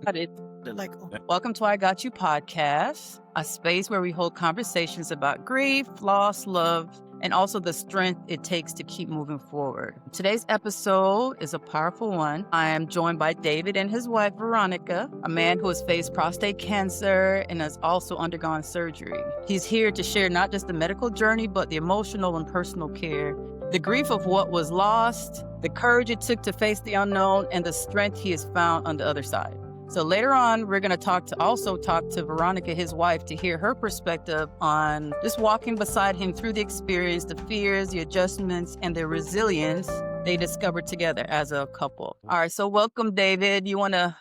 Got it. They're like, oh, Welcome to I Got You podcast, a space where we hold conversations about grief, loss, love, and also the strength it takes to keep moving forward. Today's episode is a powerful one. I am joined by David and his wife, Veronica, a man who has faced prostate cancer and has also undergone surgery. He's here to share not just the medical journey, but the emotional and personal care, the grief of what was lost, the courage it took to face the unknown, and the strength he has found on the other side. So later on, we're going to talk to Veronica, his wife, to hear her perspective on just walking beside him through the experience, the fears, the adjustments, and the resilience they discovered together as a couple. All right, so welcome, David. You want to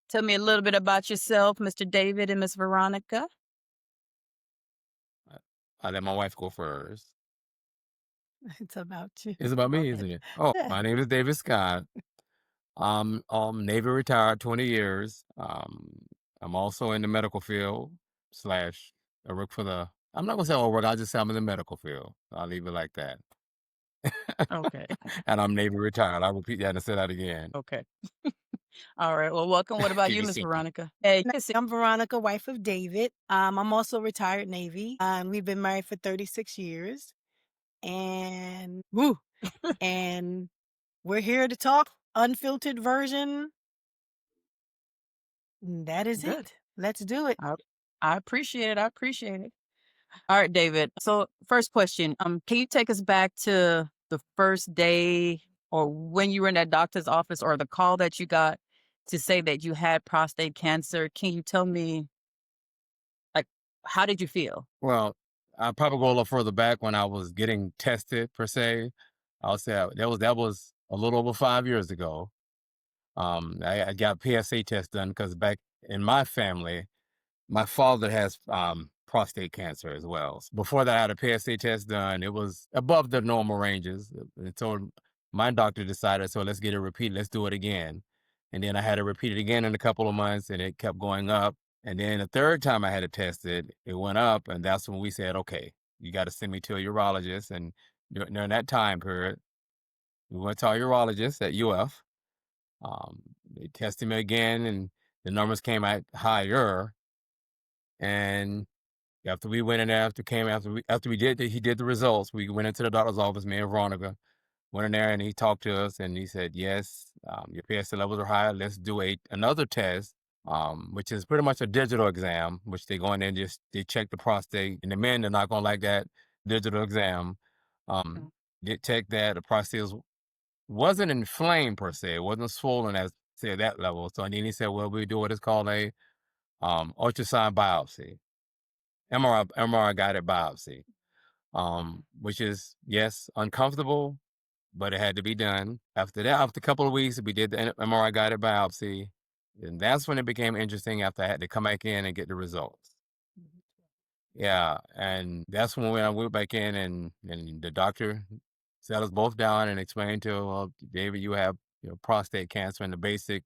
tell me a little bit about yourself, Mr. David and Miss Veronica? I let my wife go first. it's about you. It's about me, isn't it? Oh, Yeah. my name is David Scott. I'm Navy retired 20 years. I'm also in the medical field / I work for the. I'm not gonna say I work. I'll just say I'm in the medical field. I'll leave it like that. Okay. And I'm Navy retired. I'll repeat that and say that again. Okay. All right. Well, welcome. What about you, Miss PVC. Veronica? Hey, I'm Veronica, wife of David. I'm also retired Navy. We've been married for 36 years. And and we're here to talk unfiltered version. That is Good. it. Let's do it. I appreciate it. I appreciate it. All right, David. So first question, can you take us back to the first day or when you were in that doctor's office or the call that you got to say that you had prostate cancer? Can you tell me, like, how did you feel? Well, I'll probably go a little further back when I was getting tested per se. I'll say that was a little over 5 years ago. I got PSA test done because back in my family, my father has prostate cancer as well. Before that, I had a PSA test done. It was above the normal ranges. And so my doctor decided, so let's get it repeated. Let's do it again. And then I had to repeat it again in a couple of months, and it kept going up. And then the third time I had it tested, it went up. And that's when we said, okay, you got to send me to a urologist. And during that time period, we went to our urologist at UF. They tested me again, and the numbers came out higher. And after we went in there, he did the results. We went into the doctor's office, me and Veronica went in there, and he talked to us, and he said, "Yes, your PSA levels are high. Let's do another test, which is pretty much a digital exam, which they go in there and they check the prostate. And the men are not gonna like that digital exam. They checked that the prostate wasn't inflamed per se. It wasn't swollen as say at that level. So then he said, well, we do what is called a ultrasound biopsy, MRI guided biopsy, which is, yes, uncomfortable, but it had to be done. After that, after a couple of weeks, we did the MRI guided biopsy. And that's when it became interesting after I had to come back in and get the results. Yeah. And that's when I went back in and the doctor sat us both down and explained to, well, David, you have prostate cancer, and the basic,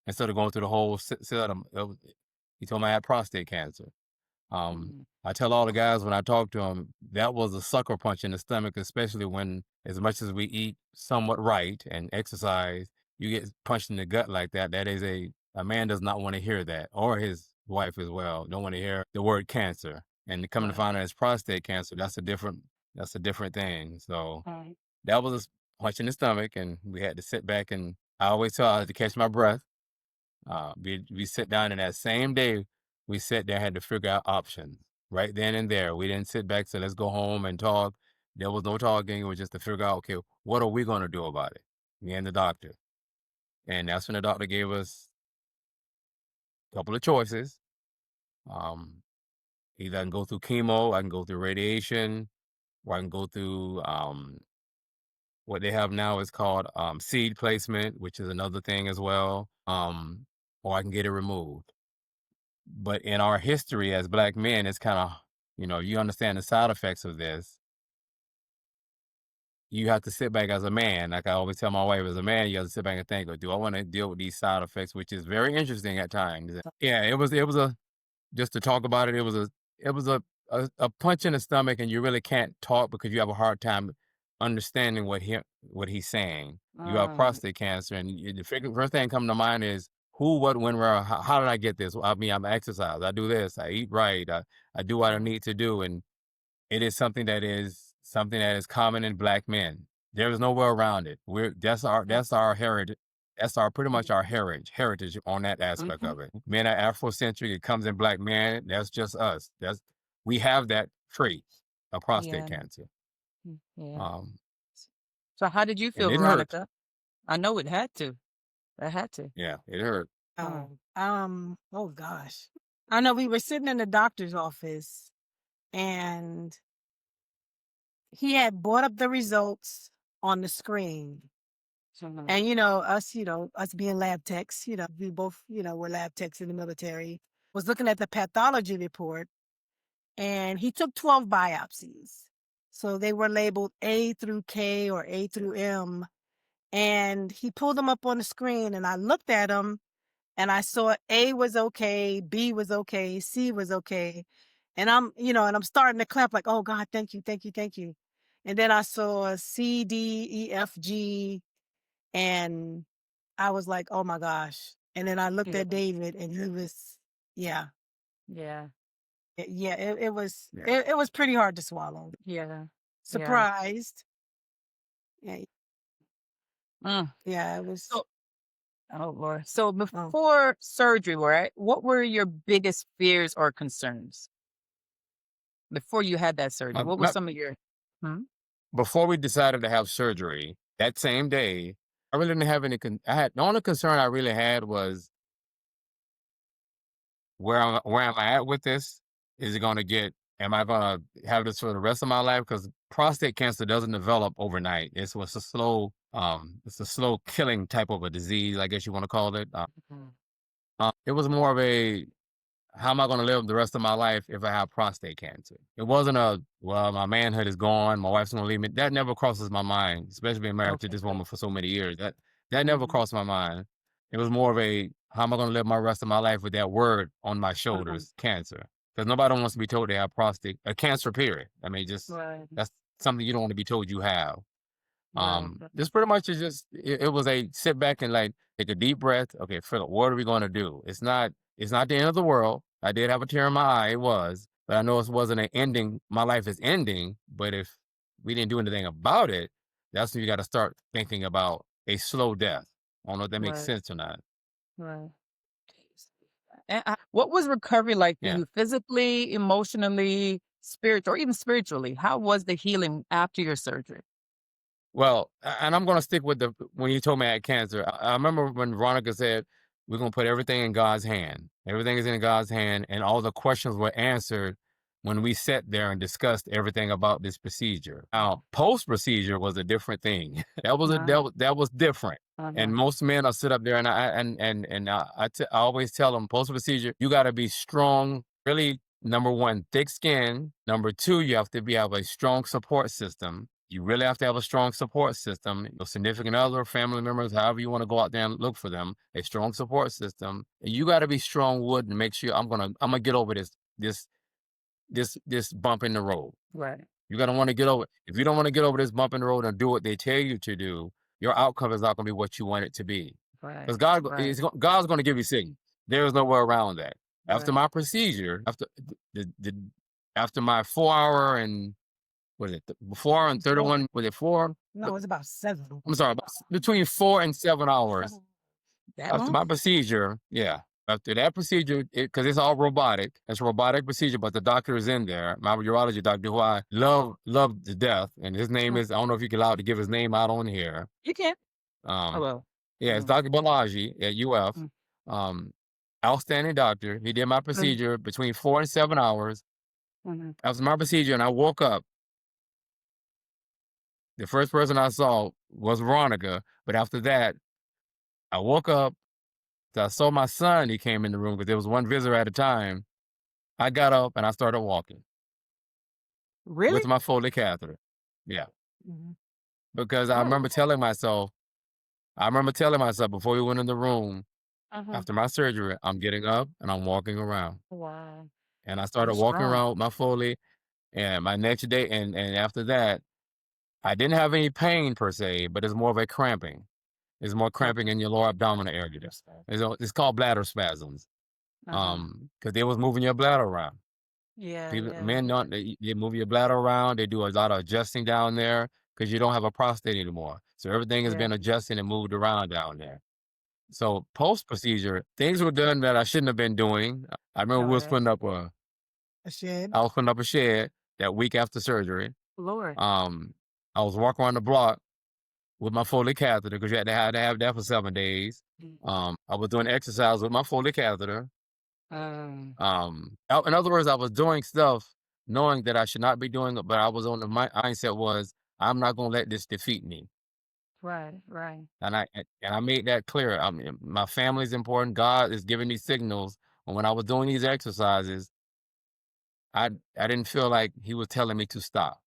instead of going through the whole setup, he told me I had prostate cancer. I tell all the guys when I talk to them, that was a sucker punch in the stomach, especially when, as much as we eat somewhat right and exercise, you get punched in the gut like that. That is a man does not want to hear that, or his wife as well. Don't want to hear the word cancer. And coming to find out it's prostate cancer, that's a different thing. So that was a punch in the stomach, and we had to sit back, and I always tell I had to catch my breath. We sit down, and that same day we sat there, had to figure out options right then and there. We didn't sit back, so let's go home and talk. There was no talking. It was just to figure out, okay, what are we going to do about it? Me and the doctor. And that's when the doctor gave us a couple of choices. Either I can go through chemo, I can go through radiation, or I can go through what they have now is called seed placement, which is another thing as well. Or I can get it removed. But in our history as Black men, it's kind of, you understand the side effects of this. You have to sit back as a man. Like I always tell my wife, as a man, you have to sit back and think, do I want to deal with these side effects, which is very interesting at times. Yeah, it was just to talk about it. It was a punch in the stomach, and you really can't talk because you have a hard time understanding what he's saying. You have prostate cancer, and the first thing coming to mind is, who, what, when, where, how did I get this? I mean, I'm exercise, I do this, I eat right, I do what I need to do. And it is something that is common in Black men. There is nowhere around it. That's our heritage. That's our pretty much our heritage on that aspect Mhm. of it. Men are Afrocentric. It comes in Black men. That's just us. We have that trait of prostate Yeah. cancer. Yeah. Um, So how did you and feel, it hurt. Veronica? I know it had to. It had to. Yeah, it hurt. Oh gosh. I know we were sitting in the doctor's office and he had brought up the results on the screen. Mhm. And us being lab techs, we both, were lab techs in the military, was looking at the pathology report and he took 12 biopsies. So they were labeled A through K or A through M. And he pulled them up on the screen and I looked at them and I saw A was okay, B was okay, C was okay. And I'm starting to clap like, oh God, thank you, thank you, thank you. And then I saw C, D, E, F, G, and I was like, oh my gosh. And then I looked Yeah. at David and he was, yeah, Yeah. yeah, it was, Yeah. it was pretty hard to swallow. Yeah. Yeah. Surprised. Yeah, Mm. yeah, it was, So, oh Lord. So oh, before surgery, right? What were your biggest fears or concerns before you had that surgery? What were My, some of your? Hmm? before we decided to have surgery that same day, I really didn't have any. The only concern I really had was where am I at with this? Is it going to get? Am I going to have this for the rest of my life? Because prostate cancer doesn't develop overnight. It's a slow killing type of a disease, I guess you want to call it. Mhm. It was more of a how am I going to live the rest of my life if I have prostate cancer? It wasn't well, my manhood is gone, my wife's going to leave me. That never crosses my mind, especially being married to Okay. this Good. woman for so many years. That never Mhm. crossed my mind. It was more of a how am I going to live my rest of my life with that word on my Mhm. shoulders, cancer? Because nobody wants to be told they have prostate, a cancer, period. I mean, just Right. that's something you don't want to be told you have. Right. This pretty much is just it was a sit back and like take a deep breath. Okay, Philip, what are we going to do? It's not the end of the world. I did have a tear in my eye, it was, but I know it wasn't an ending. My life is ending, but if we didn't do anything about it, that's when you got to start thinking about a slow death. I don't know if that makes Right. sense or not. Right. And what was recovery like for Yeah. you physically, emotionally, spiritual, or even spiritually? How was the healing after your surgery? Well, and I'm going to stick with when you told me I had cancer. I remember when Veronica said, we're going to put everything in God's hand. Everything is in God's hand. And all the questions were answered when we sat there and discussed everything about this procedure. Now, post procedure was a different thing. Uh-huh. That was different. And Uh-huh. most men will sit up there I always tell them post procedure, you got to be strong, really. Number one, thick skin. Number two, you have to have a strong support system. You really have to have a strong support system. Your significant other, family members, however you want to go out there and look for them, a strong support system. And you got to be strong-willed and make sure I'm gonna get over this bump in the road. Right. You gotta want to get over. If you don't want to get over this bump in the road and do what they tell you to do, your outcome is not gonna be what you want it to be. Right. Because Right. God's gonna give you signals. There is nowhere around that. After Right. my procedure, after my 4 hour and what is it? 4 and four. 31, was it 4? No, it was about 7. I'm sorry, between 4 and 7 hours That after long? my procedure. Yeah. After that procedure, because it's all robotic. It's a robotic procedure, but the doctor is in there, my urology doctor, who I love to death. And his name is, I don't know if you can allow to give his name out on here. You can. Oh Um, well. yeah, it's Dr. Balaji at UF. Mm. Um, outstanding doctor. He did my Mhm. procedure between 4 and 7 hours. Mhm. After my procedure, and I woke up, the first person I saw was Veronica. But after that, I woke up, I saw my son. He came in the room because there was one visitor at a time. I got up and I started walking Really? with my Foley catheter. Yeah. Mhm. Because Oh. I remember telling myself before we went in the room, Uh-huh. after my surgery, I'm getting up and I'm walking around. Wow. And I You're started walking strong. around with my Foley. And my next day, and after that, I didn't have any pain per se, but it's more of a cramping. It's more cramping in your lower abdominal area. It's called bladder spasms. Uh-huh. Because they was moving your bladder around. Yeah, People, yeah, men don't. They move your bladder around. They do a lot of adjusting down there because you don't have a prostate anymore. So everything has yeah. been adjusted and moved around down there. So post procedure, things were done that I shouldn't have been doing. I remember Oh, we was yeah. putting up A shed. I was putting up a shed that week after surgery. Lord. I was walking around the block with my Foley catheter because you had to have that for 7 days. I was doing exercise with my Foley catheter. Um, In other words, I was doing stuff knowing that I should not be doing it, but I was on the mindset was I'm not going to let this defeat me. right, right. And I made that clear. I mean, my family's important. God is giving these signals. And when I was doing these exercises, I didn't feel like he was telling me to stop.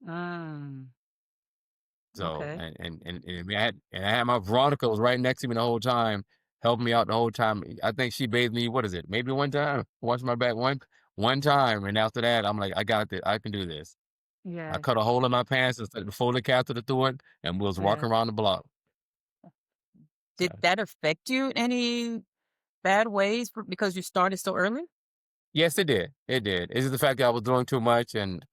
Mm, So okay. I had my Veronica was right next to me the whole time, helping me out the whole time. I think she bathed me. What is it? Maybe one time, washed my back one time, and after that, I'm like, I got this. I can do this. I Yeah, cut a hole in my pants and stuck the Foley catheter through it, and we was yeah. walking around the block. Did So, that affect you in any bad ways because you started so early? yes, it did. It did. It's just the fact that I was doing too much, and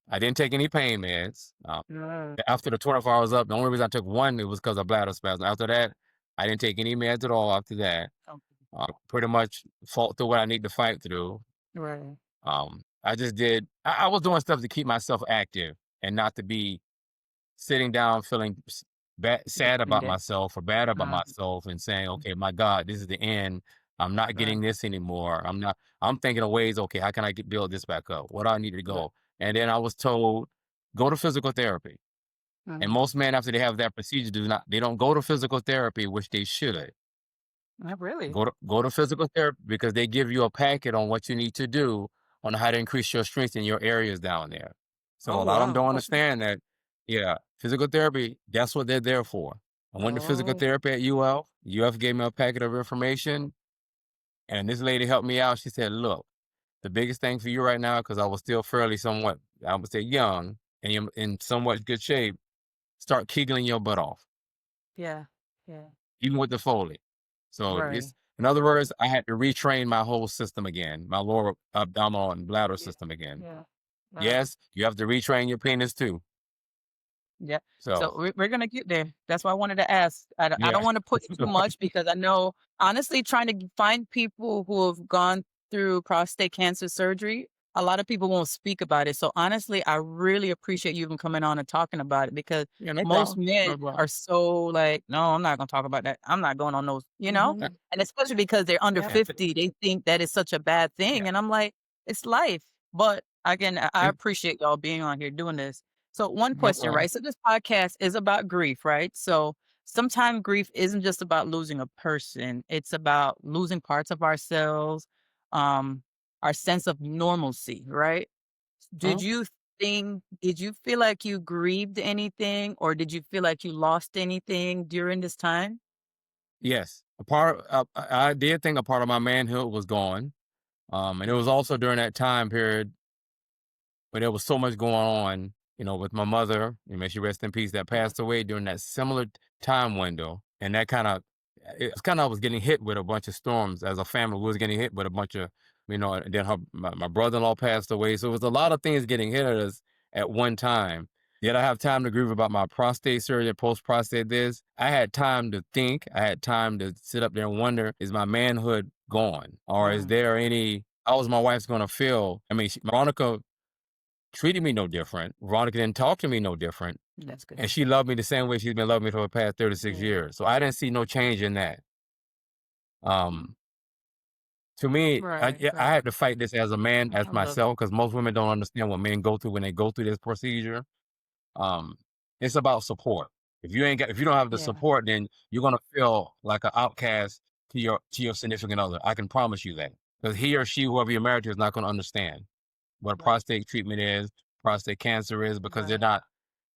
I didn't take any pain meds. No. After the 24 hours up, the only reason I took one it was because of bladder spasm. After that, I didn't take any meds at all. After that, Oh, pretty much fought through what I need to fight through. right. I just did. I was doing stuff to keep myself active and not to be sitting down feeling sad about Dependent. myself or bad about Uh, myself and saying, okay, my God, this is the end. I'm not right, getting this anymore. I'm thinking of ways, okay, how can I build this back up? What do I need to right. go? And then I was told, go to physical therapy. And Mhm. most men, after they have that procedure, they don't go to physical therapy, which they should. Not really. Go to physical therapy because they give you a packet on what you need to do on how to increase your strength in your areas down there. So Oh, a lot of them wow. don't Okay. understand that. Yeah, physical therapy, that's what they're there for. I went to physical Oh, therapy at UF. UF gave me a packet of information, and this lady helped me out. She said, "Look, the biggest thing for you right now, because I was still fairly somewhat, I would say, young and in somewhat good shape, start kegling your butt off, yeah, yeah. even with the Foley." So Right. in other words, I had to retrain my whole system again, my lower abdominal and bladder Yeah, system again. yeah. Wow. Yes, you have to retrain your penis too. Yeah. So So we're gonna get there. That's why I wanted to ask. I yeah, don't want to push too much because I know honestly trying to find people who have gone through prostate cancer surgery, a lot of people won't speak about it. So honestly, I really appreciate you even coming on and talking about it because yeah, no most problem, men no are problem. so like, no, I'm not gonna talk about that. I'm not going on those, you know? Mm-hmm. And especially because they're under Yep. And, 50, they think that is such a bad thing. yeah, And I'm like, it's life. But again, I and appreciate y'all being on here doing this. So one no question, problem. right? So this podcast is about grief, right? So sometimes grief isn't just about losing a person. It's about losing parts of ourselves, um, our sense of normalcy, right? Huh? Did you feel like you grieved anything or did you feel like you lost anything during this time? Yes, a part. I did think a part of my manhood was gone. And it was Mm, also during that time period but there was so much going on, with my mother, may she rest in peace, that yeah. passed away during that similar time window. And that it's kind of, I was getting hit with a bunch of storms as a family. We was getting hit with a bunch of, and then my brother-in-law passed away. So it was a lot of things getting hit at us at one time. Yet I have time to grieve about my prostate surgery, post-prostate this. I had time to think. I had time to sit up there and wonder, is my manhood gone? Or is Mm, there how is my wife's going to feel? I mean, Monica treated me no different. Veronica didn't talk to me no different. that's good. And she loved me the same way she's been loving me for the past 36 Yeah. years. So I didn't see no change in that. Um, to me, Right, yeah, I right. had to fight this as a man, as I love it. myself, because most women don't understand what men go through when they go through this procedure. Um, it's about support. If you don't have the Yeah, support, then you're gonna feel like an outcast to your significant other. I can promise you that. Because he or she, whoever you're married to, is not gonna understand what right, prostate treatment is, prostate cancer is, because right.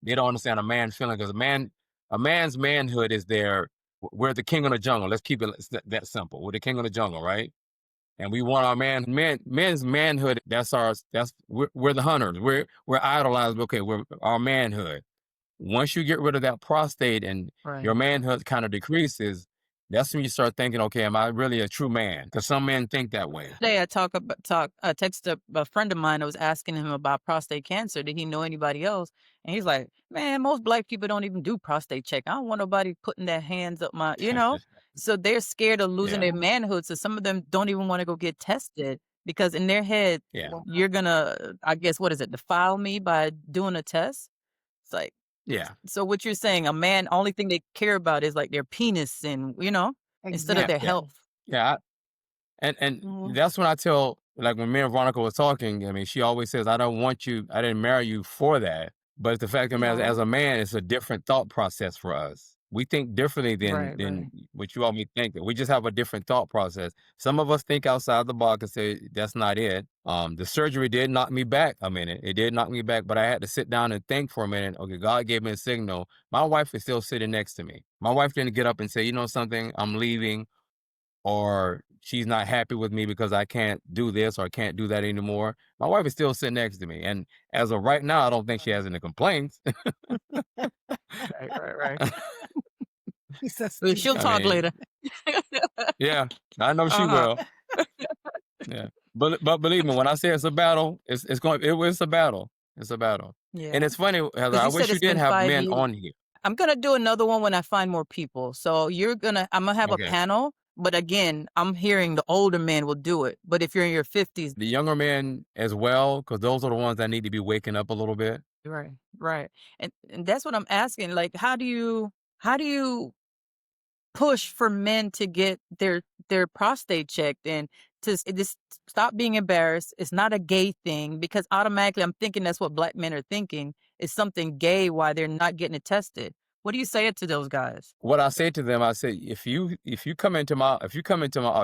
they don't understand a man feeling because a man's manhood is there. We're the king of the jungle. Let's keep it that simple. We're the king of the jungle, right? And we want our men's manhood. We're the hunters. We're idolized. Okay, we're our manhood. once you get rid of that prostate and your Right. manhood kind of decreases, that's when you start thinking, okay, am I really a true man? Because some men think that way. Today I texted a friend of mine. I was asking him about prostate cancer. Did he know anybody else? And he's like, man, most black people don't even do prostate check. I don't want nobody putting their hands up my. So they're scared of losing Yeah. their manhood. So some of them don't even want to go get tested because in their head, Yeah. you're gonna, I guess, what is it, defile me by doing a test? It's like, Yeah. so what you're saying, a man, only thing they care about is like their penis and, instead of Yeah. their Yeah. health. Yeah. And Mhm. that's when I tell, like when me and Veronica was talking, I mean, she always says, I didn't marry you for that. But it's the fact of the matter, as a man, it's a different thought process for us. We think differently Right, than what you all may think. We just have a different thought process. Some of us think outside the box and say, that's not it. The surgery did knock me back a minute. It did knock me back, but I had to sit down and think for a minute. Okay, God gave me a signal. My wife is still sitting next to me. My wife didn't get up and say, you know something, I'm leaving, or she's not happy with me because I can't do this or I can't do that anymore. My wife is still sitting next to me. And as of right now, I don't think she has any complaints. right. He's so She'll I stupid. talk mean, later. yeah, I know she Uh-huh. will. Yeah. But believe me, when I say it's a battle, it's a battle. It's a battle. And Yeah. it's funny, Heather, Because I you said wish you it's did been have 5 men years. on here. I'm gonna do another one when I find more people. So I'm gonna have a Okay. panel, but again, I'm hearing the older men will do it. But if you're in your 50s, The younger men as well, because those are the ones that need to be waking up a little bit. right. And that's what I'm asking. Like, how do you push for men to get their prostate checked and just stop being embarrassed? It's not a gay thing because automatically I'm thinking that's what black men are thinking is something gay why they're not getting it tested. What do you say it to those guys? What I say to them, I say, if you come into my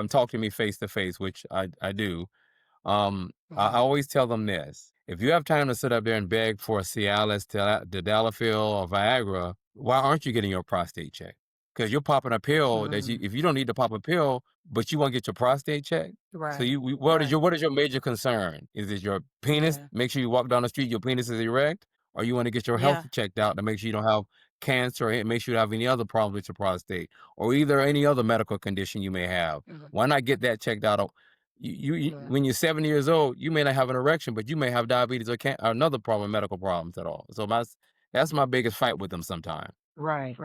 talk to me face to face, which I do, I always tell them this: if you have time to sit up there and beg for a Cialis, Tadalafil, or Viagra, why aren't you getting your prostate checked? Because you're popping a pill if you don't need to pop a pill, but you want to get your prostate checked. So Right. what is your major concern? Is it your penis? Yeah. Make sure you walk down the street, your penis is erect, or you want to get your health Yeah. checked out to make sure you don't have cancer, and make sure you don't have any other problems with your prostate, or either any other medical condition you may have. Why not get that checked out? When you're 70 years old, you may not have an erection, but you may have diabetes or another problem, medical problems at all. So that's my biggest fight with them sometimes. Right.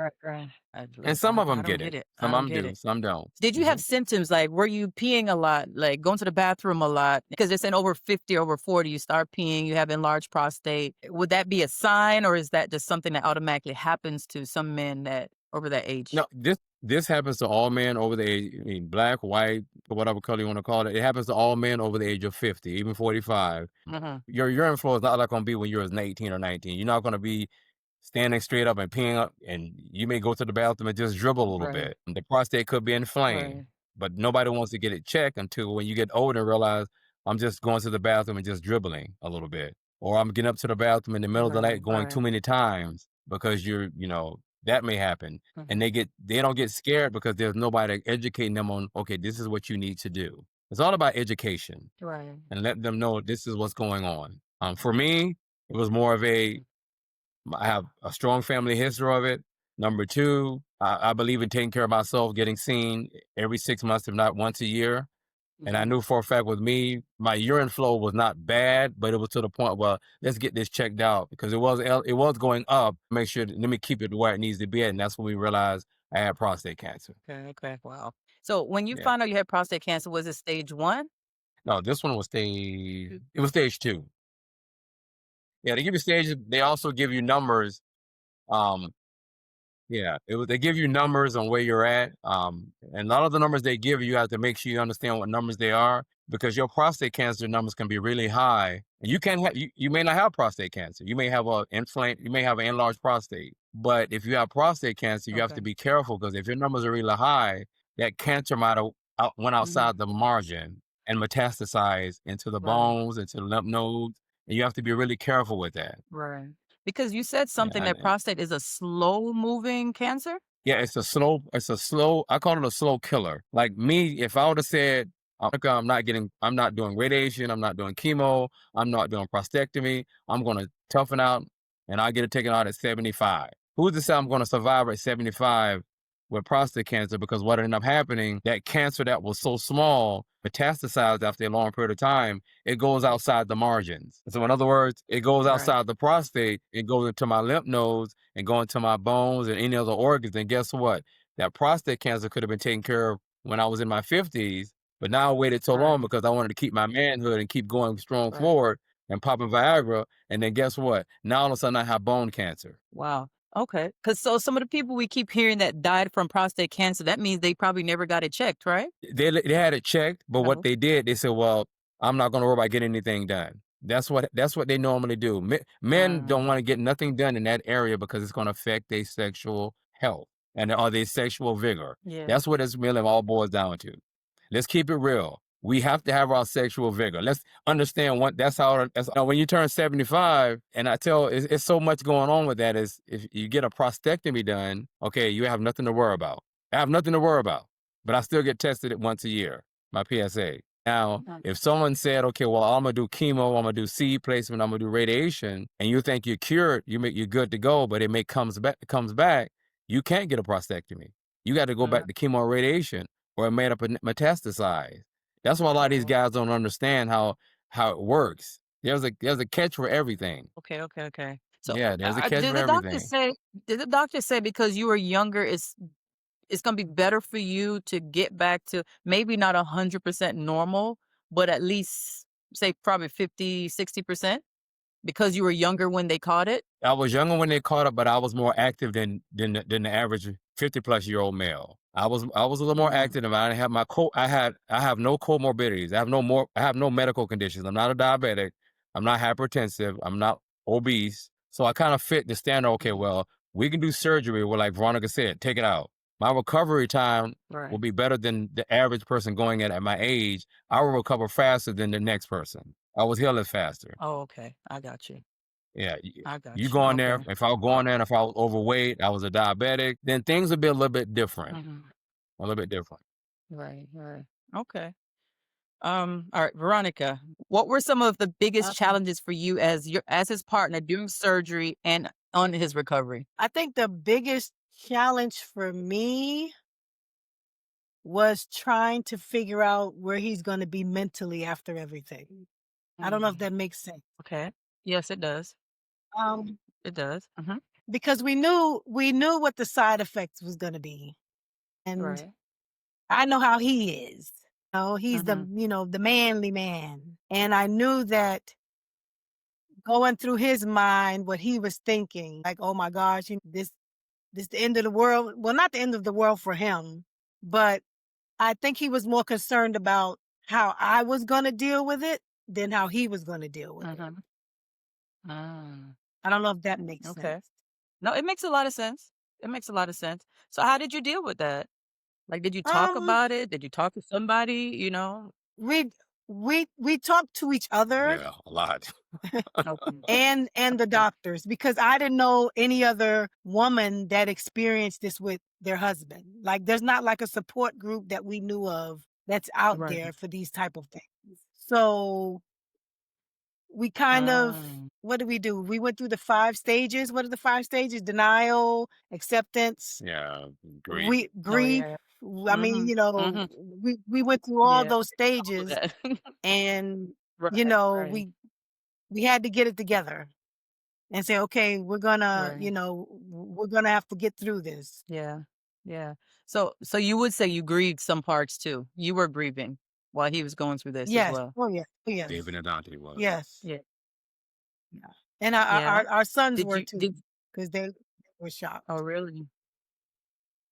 And some of them I don't get get it. it. I Some of don't them get do. it. Some don't. Did you have symptoms like were you peeing a lot, like going to the bathroom a lot? Because it's in over 50, over 40, you start peeing, you have enlarged prostate. Would that be a sign or is that just something that automatically happens to some men that over that age? No, this happens to all men over the age. I mean, black, white, whatever color you want to call it. It happens to all men over the age of 50, even 45. Your urine flow is not like going to be when you're 18 or 19. You're not going to be standing straight up and peeing up, and you may go to the bathroom and just dribble a little bit. And the prostate could be inflamed, but nobody wants to get it checked until when you get older and realize I'm just going to the bathroom and just dribbling a little bit, or I'm getting up to the bathroom in the middle of the night going too many times because that may happen. And they don't get scared because there's nobody educating them on, okay, this is what you need to do. It's all about education and letting them know this is what's going on. For me, it was more of I have a strong family history of it. Number two, I believe in taking care of myself, getting seen every 6 months, if not once a year. And I knew for a fact with me, my urine flow was not bad, but it was to the point where let's get this checked out because it was going up. Make sure, let me keep it where it needs to be at. And that's when we realized I had prostate cancer. Okay. Wow. So when you Yeah. found out you had prostate cancer, was it stage 1? No, this one was stage 2. Yeah, they give you stages. They also give you numbers. Um, Yeah, they give you numbers on where you're at, and a lot of the numbers they give you, you have to make sure you understand what numbers they are because your prostate cancer numbers can be really high, and you may not have prostate cancer. You may have you may have an enlarged prostate, but if you have prostate cancer, you have to be careful because if your numbers are really high, that cancer might have went outside the margin and metastasized into the bones, into the lymph nodes, and you have to be really careful with that. Right. Because you said Yeah, something that prostate is a slow moving cancer? yeah, it's a slow, I call it a slow killer. Like me, if I would have said, I'm not doing radiation, I'm not doing chemo, I'm not doing prostatectomy, I'm going to toughen out and I get it taken out at 75. Who's to say I'm going to survive at 75 with prostate cancer? Because what ended up happening, that cancer that was so small metastasized after a long period of time, it goes outside the margins. So in other words, it goes Right. outside the prostate, it goes into my lymph nodes and go into my bones and any other organs. And guess what? That prostate cancer could have been taken care of when I was in my 50s, but now I waited so long Right. because I wanted to keep my manhood and keep going strong Right. forward and popping Viagra. And then guess what? Now all of a sudden I have bone cancer. Wow. Okay. Because so some of the people we keep hearing that died from prostate cancer, that means they probably never got it checked, right? They had it checked, but what No. they did, they said, "Well, I'm not going to worry about getting anything done." That's what they normally do. Men don't want to get nothing done in that area because it's going to affect their sexual health and or their sexual vigor. Yeah. That's what it's really all boils down to. Let's keep it real. We have to have our sexual vigor. Let's understand what that's how. When you turn 75, and I tell it's so much going on with that. Is if you get a prostatectomy done, okay, you have nothing to worry about. I have nothing to worry about, but I still get tested once a year, my PSA. Now, if someone said, okay, well, I'm gonna do chemo, I'm gonna do seed placement, I'm gonna do radiation, and you think you're cured, you're good to go, but it comes back, you can't get a prostatectomy. You got to go back to chemo and radiation, or it made up a metastasize. That's why a lot of these guys don't understand how it works. There's a catch for everything. Okay. So Yeah, there's a catch did for the doctor everything. say? Did the doctor say because you were younger, it's gonna be better for you to get back to maybe not 100% normal, but at least say probably 50, 60% because you were younger when they caught it? I was younger when they caught up, but I was more active than the average 50-plus-year-old male. I was a little more active. And I didn't have I have no comorbidities. I have no medical conditions. I'm not a diabetic. I'm not hypertensive. I'm not obese. So I kind of fit the standard. Okay, well, we can do surgery. Well, like Veronica said, take it out. My recovery time will Right. be better than the average person going at my age. I will recover faster than the next person. I was healing faster. Oh, okay. I got you. Yeah, I you got you. go in there. Okay. If I was going there and if I was overweight, I was a diabetic, then things would be a little bit different. A little bit different. Right. Okay. All right, Veronica, what were some of the biggest challenges for you as his partner during surgery and on his recovery? I think the biggest challenge for me was trying to figure out where he's going to be mentally after everything. I don't know if that makes sense. Okay. Yes, it does. Um, It does. because we knew what the side effects was going to be, and Right. I know how he is. He's the the manly man, and I knew that going through his mind what he was thinking, like, oh my gosh, this the end of the world. Well, not the end of the world for him, but I think he was more concerned about how I was going to deal with it than how he was going to deal with it. Mm, I don't know if that makes okay. sense. No, it makes a lot of sense. It makes a lot of sense. So how did you deal with that? Like, did you talk Um, about it? Did you talk to somebody, we we talked to each other Yeah, a lot. Okay. and the doctors because I didn't know any other woman that experienced this with their husband. Like there's not like a support group that we knew of that's out Right. there for these type of things. So we kind of what did we do? We went through the 5 stages. What are the 5 stages? Denial, acceptance, Yeah, grief. we Oh, grief. yeah. I mean, Mhm. we went through all Yeah. those All of stages that. and Right. we had to get it together and say, okay, Right. we're gonna have to get through this. Yeah. Yeah. So you would say you grieved some parts too. You were grieving while he was going through this as Yes. well. Oh yes. Oh yes. David and Dante was. Yes. Yeah. Yeah. And our Yeah. our sons Did were you too, did because they were Oh, shocked. really?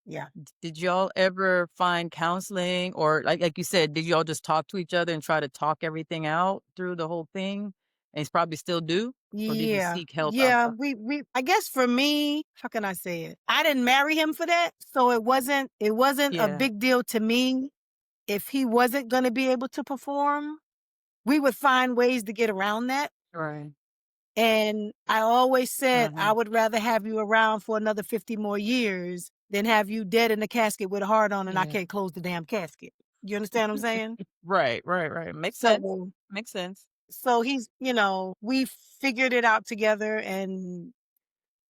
Yeah. Did y'all ever find counseling or like you said, did y'all just talk to each other and try to talk everything out through the whole thing? And it's probably still do? Or did you Yeah. seek help Yeah. outside? We I guess for me, how can I say it? I didn't marry him for that. So it wasn't a Yeah. big deal to me if he wasn't gonna be able to perform. We would find ways to get around that. Right. And I always said I Mhm. would rather have you around for another 50 more years than have you dead in a casket with a heart on and I Yeah. can't close the damn casket. You understand what I'm saying? Right. Makes sense. So Makes sense. so he's, we figured it out together and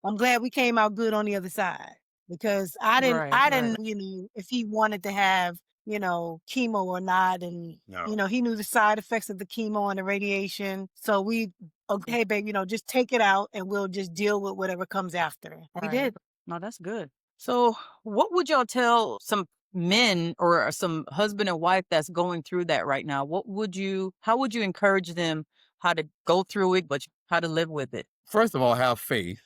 I'm glad we came out good on the other side, because I didn't, if he wanted to have, chemo or not. And, No. he knew the side effects of the chemo and the radiation. So we, okay, babe, just take it out and we'll just deal with whatever comes after. And we did. No, that's good. So what would y'all tell some men or some husband and wife that's going through that right now? How would you encourage them how to go through it, but how to live with it? First of all, have faith.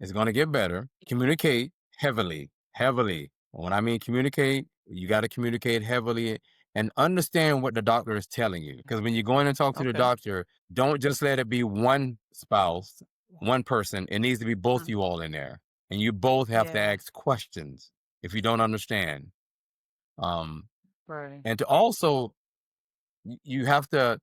It's going to get better. Communicate heavily, heavily. When I mean communicate, you got to communicate heavily and understand what the doctor is telling you. Because when you go in and talk to the doctor, don't just let it be one spouse, one person. It needs to be both you all in there. And you both have to ask questions if you don't understand. And to also, you have to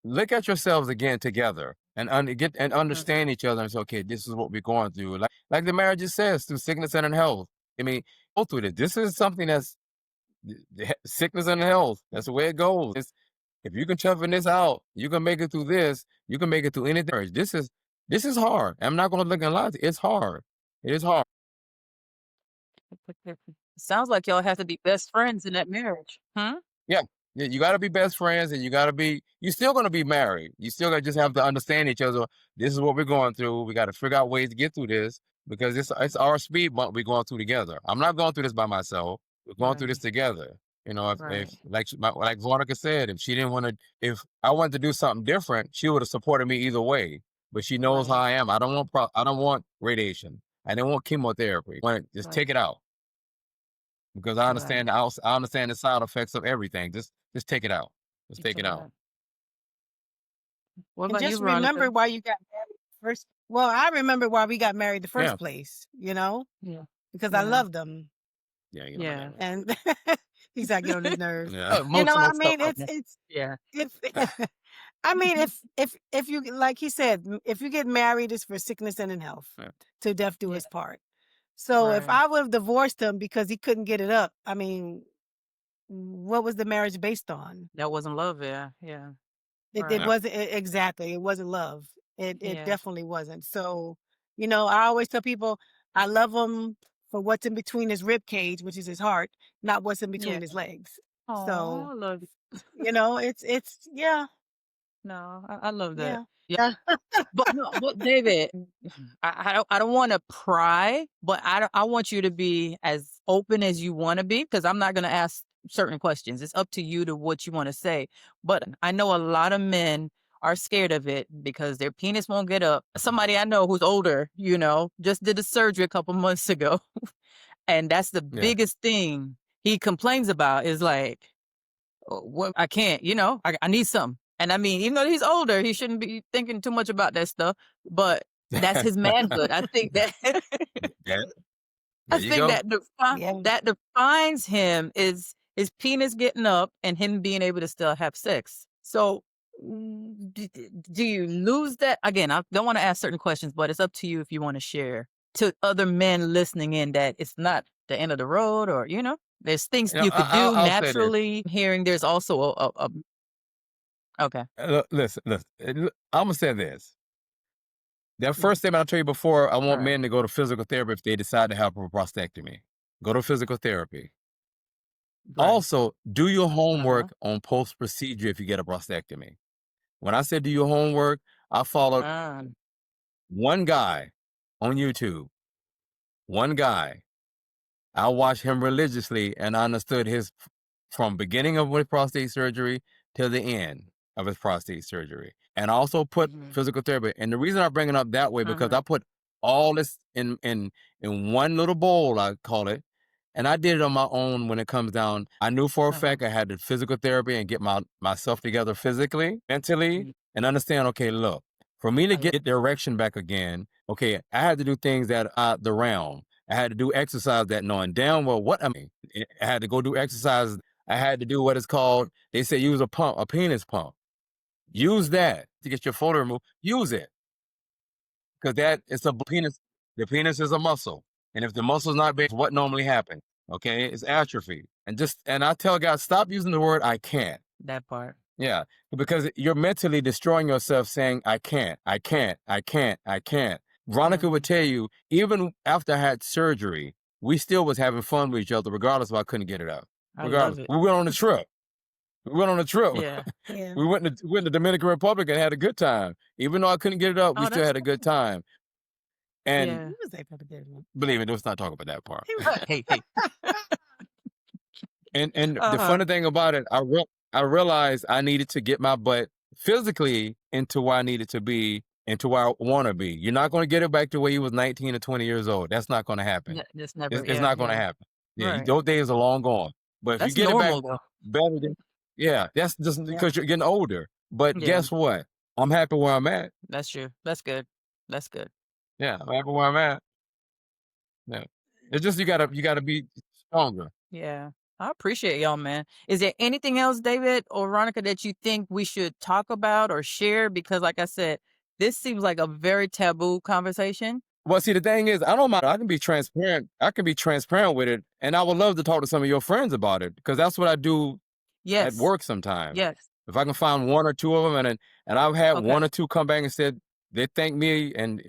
look at yourselves again together and understand each other and say, okay, this is what we're going through. Like the marriage says, through sickness and in health. I mean, go through it. This is something that's sickness and health. That's the way it goes. If you can toughen this out, you can make it through this. You can make it through anything. This is hard. I'm not going to look and lie. It's hard. It is hard. Sounds like y'all have to be best friends in that marriage. Huh? Yeah. You got to be best friends, and you're still going to be married. You still got to just have to understand each other. This is what we're going through. We got to figure out ways to get through this, because it's our speed bump we're going through together. I'm not going through this by myself. We're going through this together. If like Veronica said, if I wanted to do something different, she would have supported me either way. But she knows how I am. I don't want radiation. I don't want chemotherapy. Just take it out. Because I understand I understand the side effects of everything. Just take it out. Just take it out. What And about you, just Veronica? remember why you got married first. Well, I remember why we got married the first place, Yeah. because I loved him. Yeah. Yeah. And he's like, get on his nerves. Yeah. Most of us don't. It's I mean, if you, like he said, if you get married, it's for sickness and in health, till death do us part. So if I would have divorced him because he couldn't get it up, I mean, what was the marriage based on? That wasn't love, yeah. It wasn't exactly. It wasn't love. It Yeah. definitely wasn't. So, I always tell people I love him for what's in between his rib cage, which is his heart, not what's in between his legs. Oh, So, I love you. it's No, I love that. yeah. But no, but David, I don't want to pry, but I want you to be as open as you want to be, because I'm not going to ask certain questions. It's up to you to what you want to say. But I know a lot of men are scared of it because their penis won't get up. Somebody I know who's older, just did a surgery a couple months ago, and that's the biggest thing he complains about is like, what I can't, I need something. And I mean, even though he's older, he shouldn't be thinking too much about that stuff. But that's his manhood. I think that that defines him is his penis getting up and him being able to still have sex. So do you lose that? Again, I don't want to ask certain questions, but it's up to you if you want to share to other men listening in that it's not the end of the road, or there's things you could do naturally. Hearing there's also a okay. Listen. I'm gonna say this. That first statement I told you before, I want men to go to physical therapy if they decide to have a prostatectomy. Go to physical therapy. Also, do your homework on post-procedure if you get a prostatectomy. When I said do your homework, I followed one guy on YouTube. One guy. I watched him religiously, and I understood from beginning of his prostate surgery till the end of his prostate surgery. And I also put physical therapy. And the reason I bring it up that way, because I put all this in one little bowl, I call it. And I did it on my own when it comes down. I knew for a fact I had the physical therapy and get myself together physically, mentally, and understand, okay, look, for me to get the erection back again, okay, I had to do things that are the realm. I had to do exercise that knowing damn well what I mean. I had to go do exercises. I had to do what is called, they say use a pump, a penis pump. Use that to get your folder removed. Use it. Because it's a penis. The penis is a muscle. And if the muscle's not big, what normally happens? Okay, it's atrophy. And I tell guys, stop using the word I can't. That part. Yeah, because you're mentally destroying yourself saying, I can't, I can't, I can't, I can't. Veronica would tell you, even after I had surgery, we still was having fun with each other, regardless if I couldn't get it out. I Regardless, love it. we went on a trip. We went on a trip. Yeah. Yeah. We went to Dominican Republic and had a good time. Even though I couldn't get it up, we Oh, still that's had a good good. time. And Yeah. He was able to get it. believe me, let's not talk about that part. He was, Hey, hey. And the Uh-huh. funny thing about it, I realized I needed to get my butt physically into where I needed to be, into where I want to be. You're not going to get it back to where you was 19 or 20 years old. That's not going to happen. Just never. It's Yeah, not going to yeah. happen. Yeah, Right. those days are long gone. But if you That's get it back normal though. better than, yeah, that's just yeah. because you're getting older. But Yeah, guess what? I'm happy where I'm at. that's true. That's good. That's good. Yeah, I'm happy where I'm at. Yeah, it's just you gotta be stronger. Yeah. I appreciate y'all, man. Is there anything else, David or Veronica, that you think we should talk about or share? Because like I said, this seems like a very taboo conversation. Well, see, the thing is, I don't mind. I can be transparent. I can be transparent with it, and I would love to talk to some of your friends about it because that's what I do at Yes. work sometimes. Yes. If I can find one or two of them, and I've had Okay. one or two come back and said they thank me, and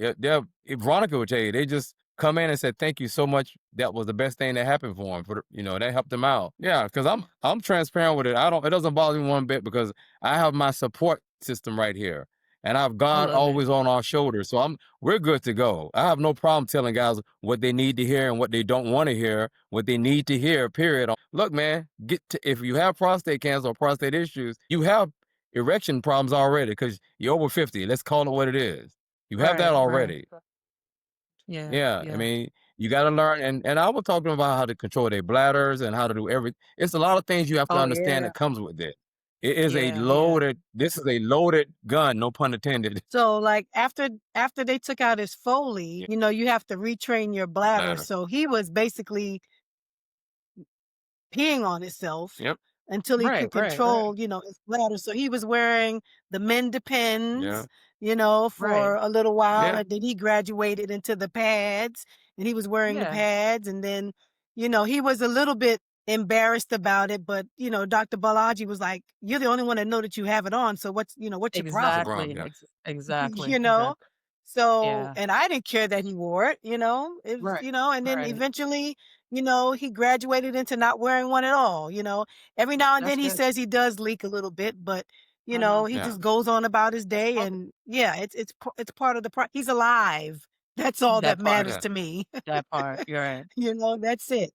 Veronica would tell you they just come in and said thank you so much. That was the best thing that happened for them. That helped them out. Yeah, because I'm transparent with it. I don't. It doesn't bother me one bit because I have my support system right here, and I've I God love it. always on our shoulders. So we're good to go. I have no problem telling guys what they need to hear and what they don't want to hear, what they need to hear, period. Look, man, if you have prostate cancer or prostate issues, you have erection problems already because you're over 50. Let's call it what it is. You have that Right, right. already. Yeah, Yeah, I yeah. mean, you got to learn, and I will talk to them about how to control their bladders and how to do everything. It's a lot of things you have to Oh understand yeah. that comes with it. It is a Yeah, yeah. loaded. This is a loaded gun, no pun intended. So like after they took out his Foley, you have to retrain your bladder. Bladder. So he was basically peeing on himself Yep. until he Right, could right, right. control, his bladder. So he was wearing the Men Yeah. Depends, Right. for a little while. Yeah. And then he graduated into the pads and he was wearing the Yeah. pads. And then, he was a little bit embarrassed about it. But, Dr. Balaji was like, you're the only one that know that you have it on. So what's your What's the problem? problem? Exactly. Yeah. Exactly. you know? Exactly. So, Yeah. and I didn't care that he wore it, it was, Right. and then Right. eventually, he graduated into not wearing one at all, every now and That's then he good. says he does leak a little bit, but Uh-huh. he Yeah. just goes on about his That's day. part And yeah, it's part of he's alive. That's all that that part. matters Yeah. to me. That part. You're right. That's it.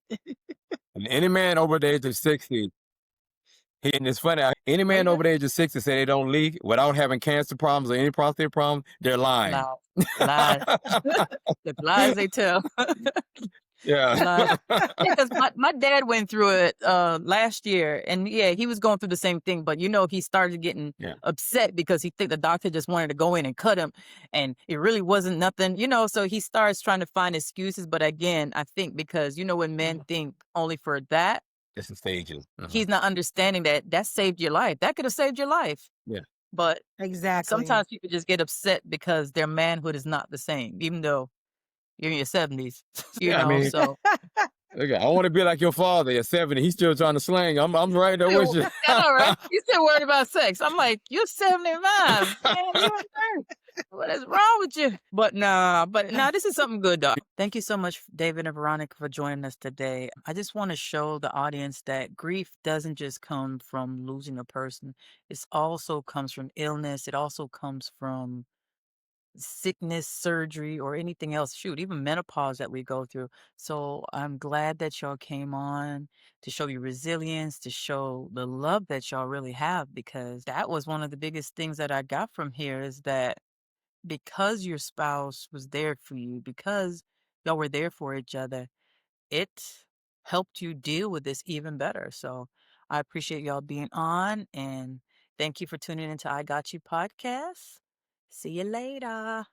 And any man over the age of 60, and it's funny, any man Okay. over the age of 60 say they don't leak without having cancer problems or any prostate problems, they're lying. Lies. Lies. The lies they tell. Yeah. Lies. Yeah, because my dad went through it last year, and yeah, he was going through the same thing. But he started getting Yeah. upset because he think the doctor just wanted to go in and cut him, and it really wasn't nothing. So he starts trying to find excuses. But again, I think because when men think only for that, It's in stages. he's not understanding that saved your life. That could have saved your life. Yeah. But Exactly. sometimes people just get upset because their manhood is not the same, even though you're in your 70s. Yeah, I mean, So okay, I want to be like your father at 70. He's still trying to slang. I'm right there with you. I know, right? You still worried about sex. I'm like, you're 75. Man, you ain't 30. What is wrong with you? But nah, this is something good, though. Thank you so much, David and Veronica, for joining us today. I just want to show the audience that grief doesn't just come from losing a person. It also comes from illness. It also comes from sickness, surgery, or anything else. Shoot, even menopause that we go through. So I'm glad that y'all came on to show your resilience, to show the love that y'all really have, because that was one of the biggest things that I got from here is that because your spouse was there for you, because y'all were there for each other, it helped you deal with this even better. So I appreciate y'all being on, and thank you for tuning into I Got You podcast. See you later.